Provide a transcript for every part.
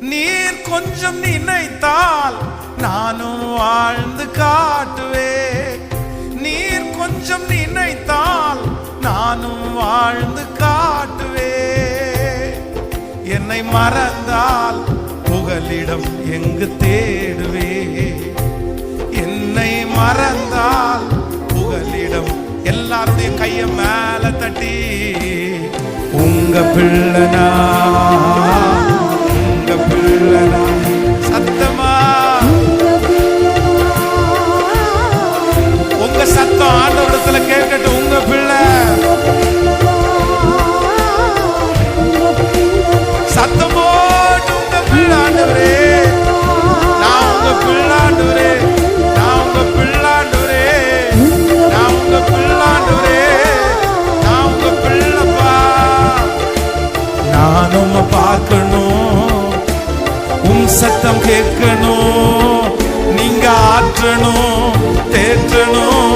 நீர் கொஞ்சம் நினைத்தால் நானும் வாழ்ந்து காட்டுவேன். நீர் கொஞ்சம் நினைத்தால் நானும் வாழ்ந்து காட்டுவேன். என்னை மறந்தால் புகலிடம் எங்கு தேடுவே? என்னை மறந்தால் புகலிடம். எல்லாருடைய கைய மேல தட்டி உங்க பிள்ளனா, உங்க பிள்ளனா, சத்தமா உங்க சத்தம் ஆண்டவரிடத்துல கேட்கட்டும். உங்க பிள்ளை சத்தம் போட்டு உங்க பிள்ளை ஆண்டவரே, நான் உங்க பிள்ளாண்டவரே, நான் உங்க பிள்ளாண்டவரே, நான் உங்க பிள்ளாண்டவரே, நான் உங்க பிள்ளைப்பா. நானும் பார்க்கணும், உன் சத்தம் கேட்கணும். நீங்க ஆற்றணும், தேற்றணும்,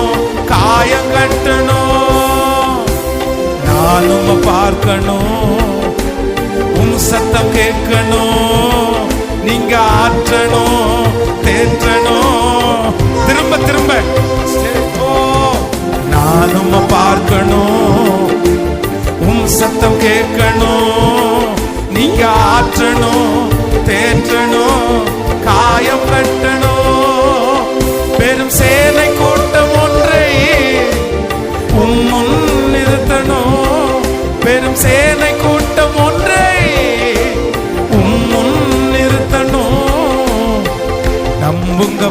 காயம் கட்டணும். நானும் பார்க்கணும், உன் சத்தம் கேட்கணும். நீங்க ஆற்றணும், தேற்றணும். திரும்ப திரும்ப நானும் பார்க்கணும், உன் சத்தம் கேட்கணும். நீங்க ஆற்றணும், தேற்றணும், காயம் கட்டணும். பெரும் சேனை கூட்டம் ஒன்றை முன் நிறுத்தணும். பெரும் சேனை கூட்டம் ஒன்றை முன் நிறுத்தணும். நம்புங்க